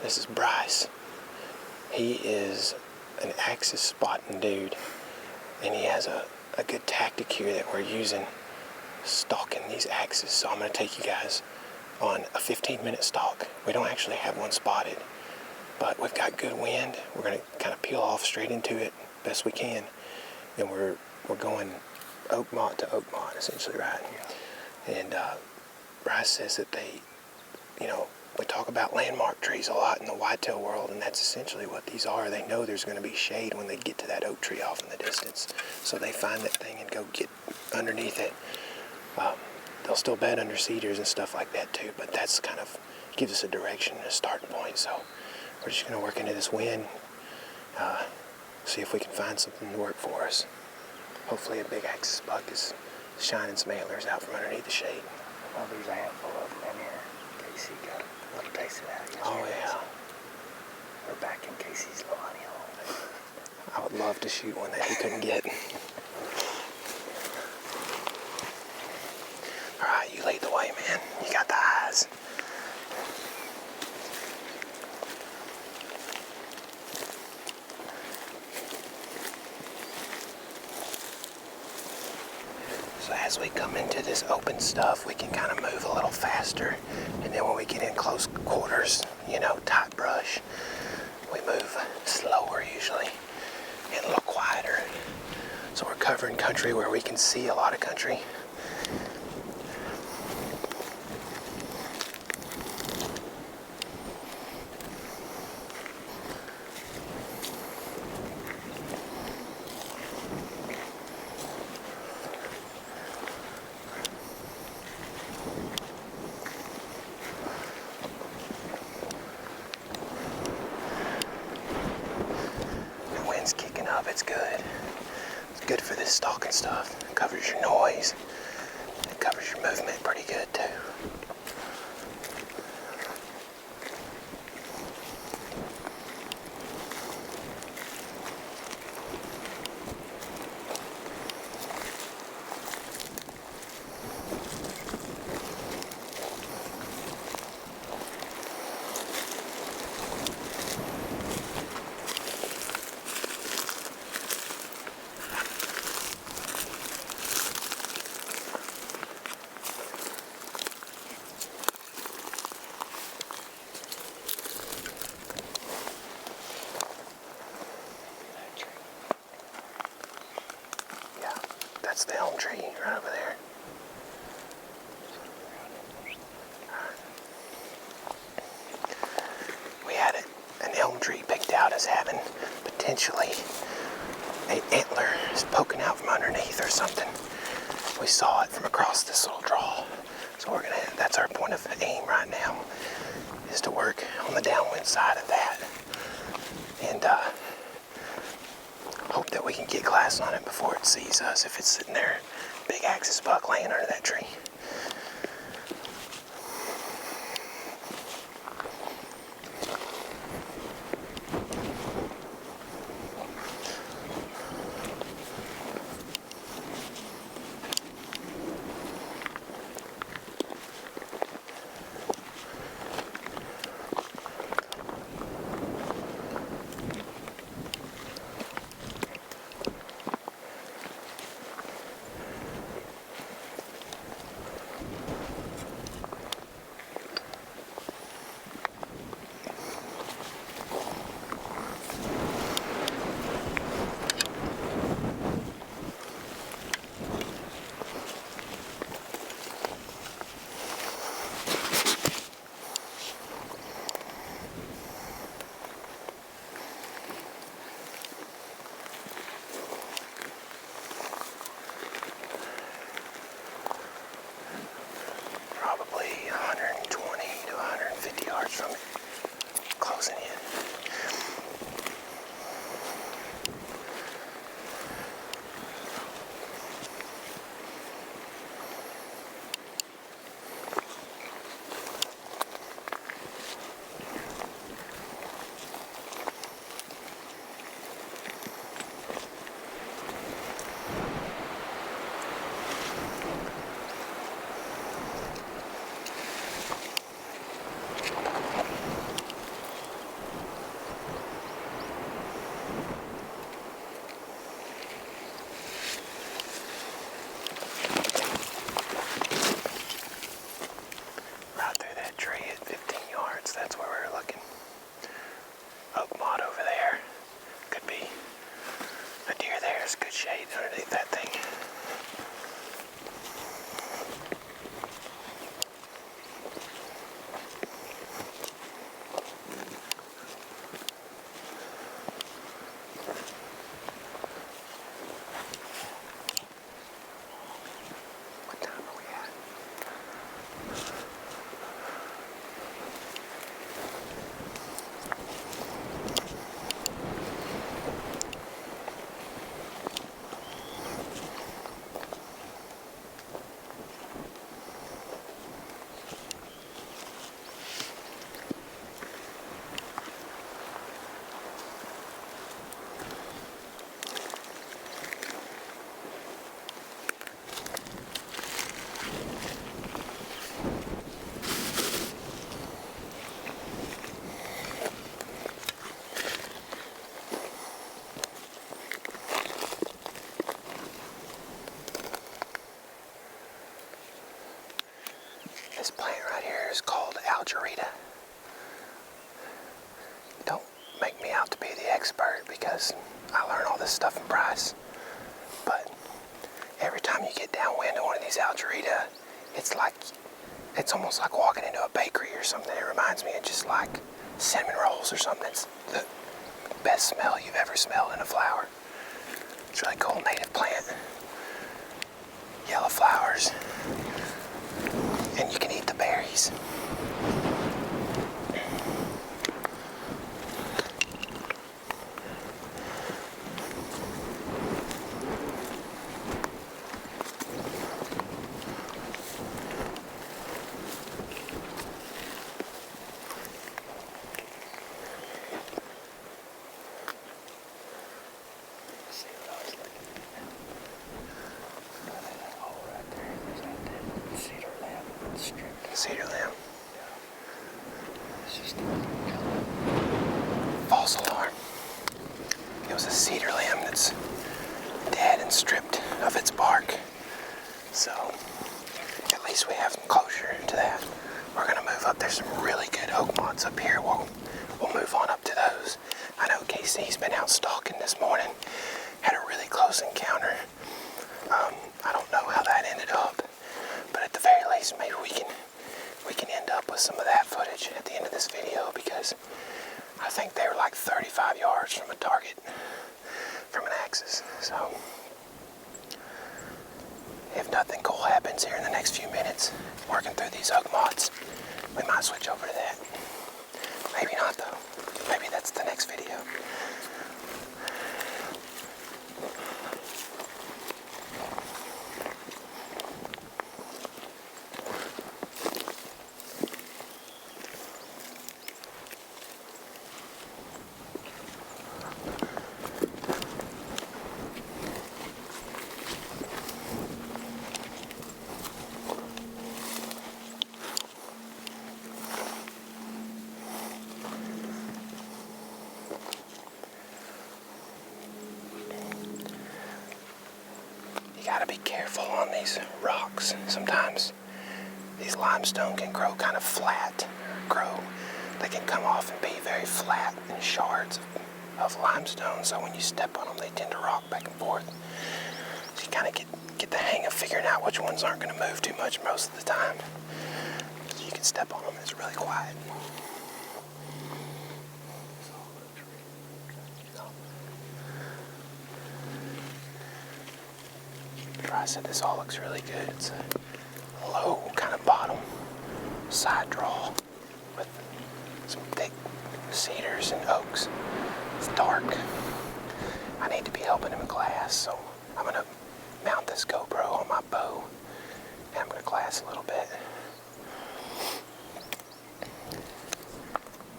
This is Bryce. He is an axis spotting dude, and he has a good tactic here that we're using, stalking these axes. So I'm going to take you guys on a 15-minute stalk. We don't actually have one spotted, but we've got good wind. We're going to kind of peel off straight into it best we can, and we're going oak mott to oak mott, essentially, right? Yeah. And Bryce says that they, we talk about landmark trees a lot in the whitetail world, and that's essentially what these are. They know there's going to be shade when they get to that oak tree off in the distance, so they find that thing and go get underneath it. They'll still bed under cedars and stuff like that too, but that's kind of gives us a direction and a starting point. So we're just going to work into this wind, see if we can find something to work for us. Hopefully a big axis buck is shining some antlers out from underneath the shade. Well, there's a handful of them in here. Casey got a little taste of that yesterday. Oh, yeah. We're back in Casey's little honey hole. I would love to shoot one that he couldn't get. All right, you lead the way, man. You got the eyes. So as we come into this open stuff, we can kind of move a little faster. And then when we get in close quarters, tight brush, we move slower usually and a little quieter. So we're covering country where we can see a lot of country. Kicking up, it's good. It's good for this stalking stuff. It covers your noise. It covers your movement pretty good too. That's the elm tree right over there. We had an elm tree picked out as having potentially an antler is poking out from underneath or something. We saw it from across this little draw. So that's our point of aim right now, is to work on the downwind side of that. And hope that we can get glass on it before it sees us if it's sitting there, big axis buck laying under that tree. Probably 120 to 150 yards from it, closing in. expert because I learn all this stuff from Bryce. But every time you get downwind of one of these Algerita, it's almost like walking into a bakery or something. It reminds me of just like cinnamon rolls or something. It's the best smell you've ever smelled in a flower. It's really cool, native plant. Yellow flowers. And you can eat the berries. Cedar limb. False alarm. It was a cedar limb that's dead and stripped of its bark. So at least we have some closure to that. We're gonna move up. There's some really good oak mods up here. We'll move on up to those. I know Casey's been out stalking this morning. Had a really close encounter. I don't know how that ended up, but at the very least, maybe we can end up with some of that footage at the end of this video, because I think they were like 35 yards from a target from an axis. So if nothing cool happens here in the next few minutes working through these oak mods, we might switch over to that. Maybe not though. Maybe that's the next video. You gotta be careful on these rocks. Sometimes these limestone can grow kind of flat. They can come off and be very flat in shards of limestone. So when you step on them, they tend to rock back and forth. So you kind of get the hang of figuring out which ones aren't going to move too much most of the time. So you can step on them. It's really quiet. I said this all looks really good. It's a low kind of bottom side draw with some thick cedars and oaks. It's dark. I need to be helping him glass, so I'm gonna mount this GoPro on my bow and I'm gonna glass a little bit.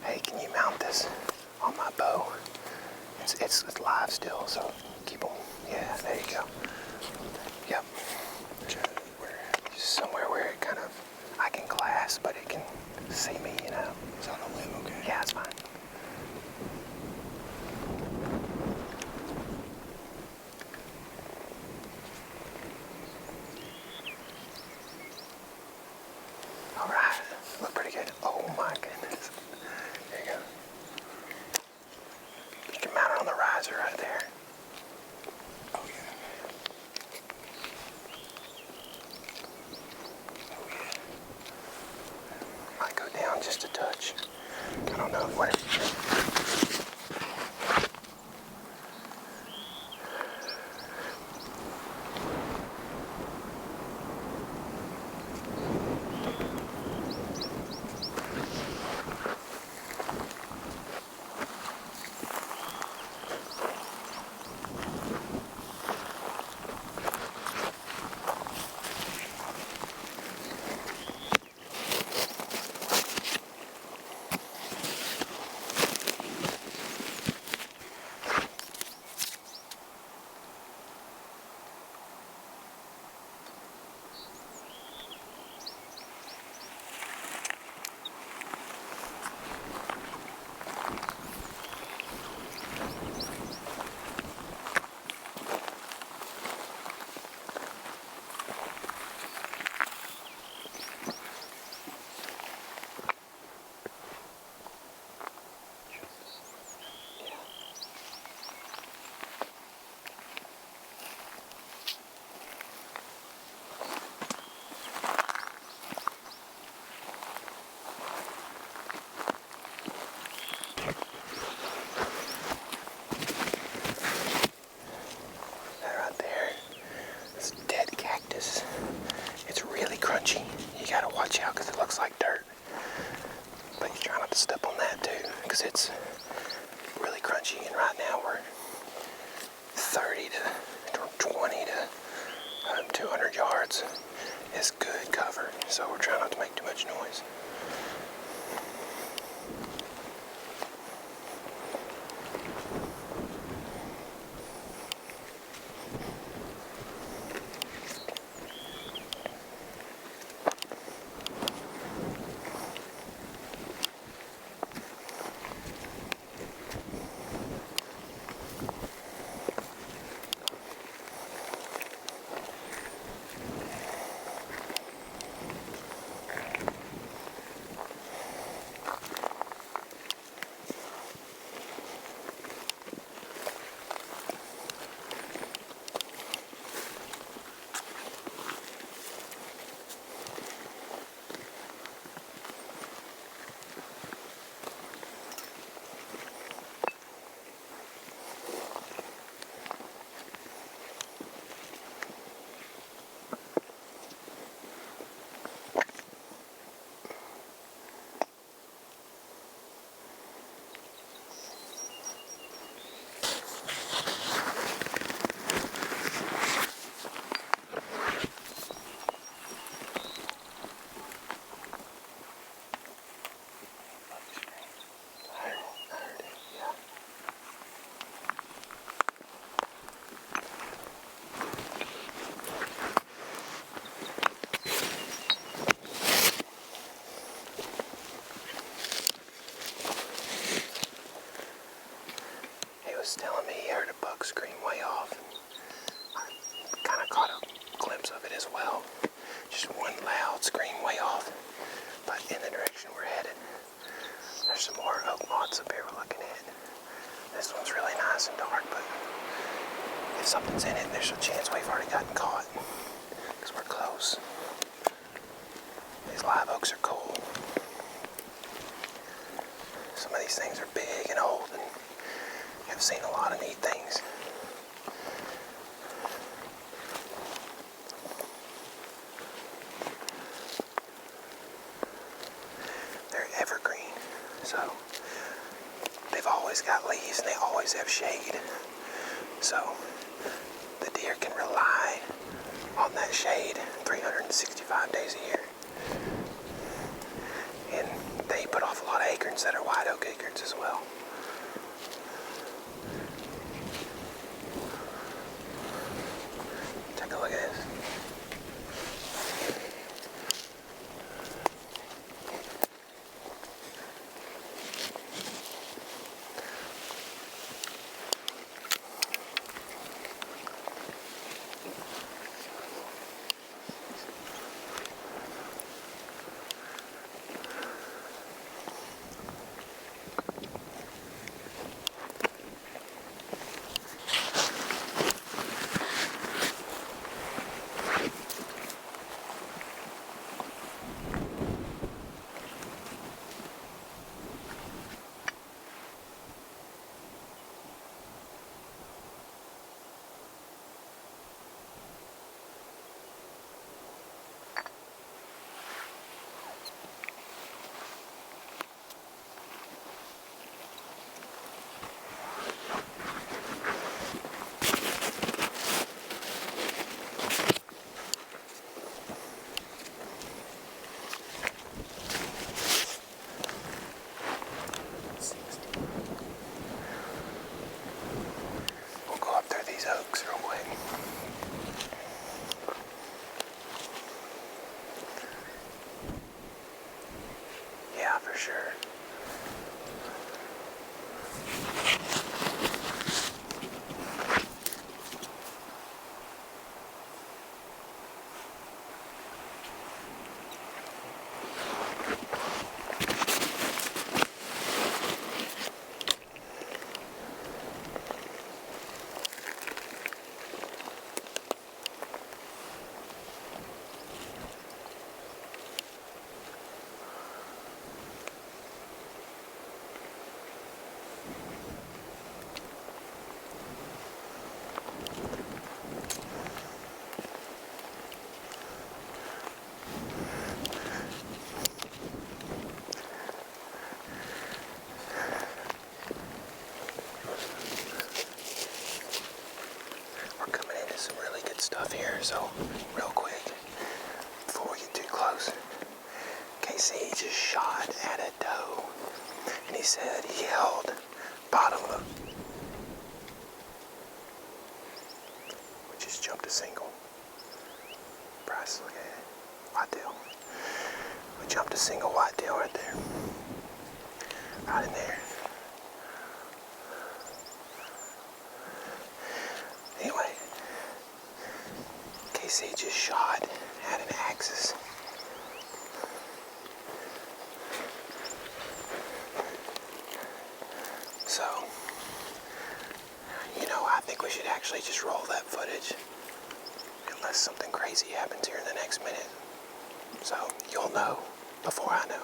Hey, can you mount this on my bow? It's live still, so keep them. Yeah, there you go. Yep. Somewhere where it kind of, I can glass, but it can see me, you know. It's on the limb, okay? Yeah, it's fine. All right, look pretty good. Oh my goodness. There you go. You can mount it on the riser right there. Oh yeah. Might go down just a touch. I don't know. Whatever. because it's really crunchy, and right now we're 30 to 20 to 200 yards is good cover, so we're trying not to make too much noise. Was telling me he heard a buck scream way off. I kind of caught a glimpse of it as well. Just one loud scream way off. But in the direction we're headed, there's some more oak moths up here we're looking at. This one's really nice and dark, but if something's in it, there's a chance we've already gotten caught because we're close. These live oaks are cool. Some of these things are big and old, and I've seen a lot of neat things. They're evergreen, so they've always got leaves and they always have shade. So the deer can rely on that shade 365 days a year. And they put off a lot of acorns that are white oak acorns as well. Take a look at this. stuff here, so real quick, before we get too close. KC just shot at a doe, and he said he held bottom of. We just jumped a single. Bryce, look at it. Whitetail. We jumped a single whitetail right there. Right in there. Anyway, KC just shot at an axis. So, I think we should actually just roll that footage unless something crazy happens here in the next minute. So, you'll know before I know.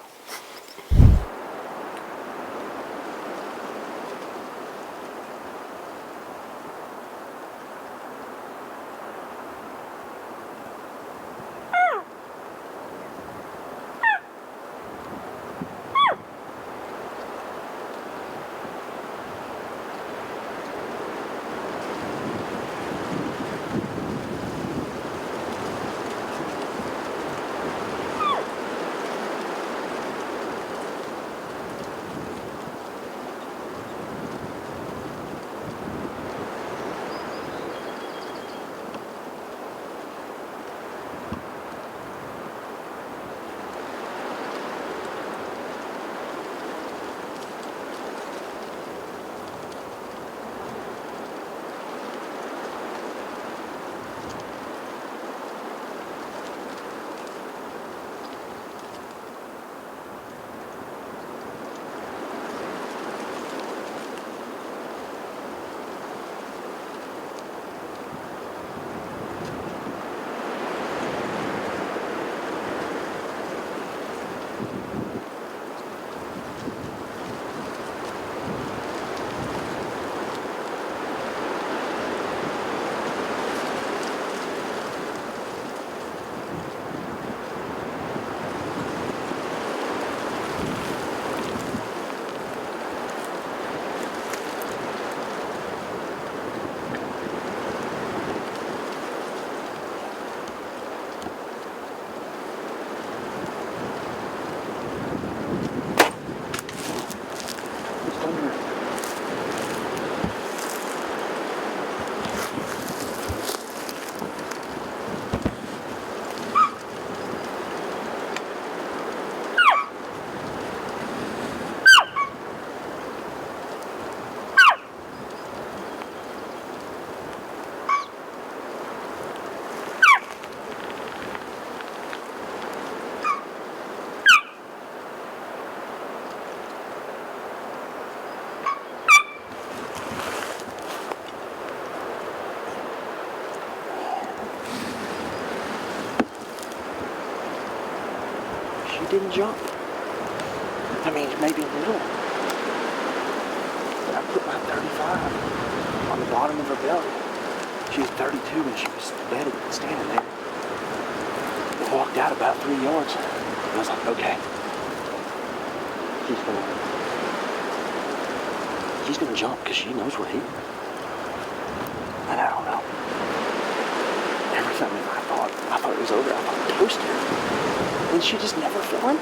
Didn't jump. I mean, maybe a little. But I put my 35 on the bottom of her belly. She was 32 and she was bedded standing there. I walked out about 3 yards. And I was like, okay. She's gonna jump because she knows we're here. And I don't know. Everything I thought it was over. I thought I toasted her. And she just never fell in.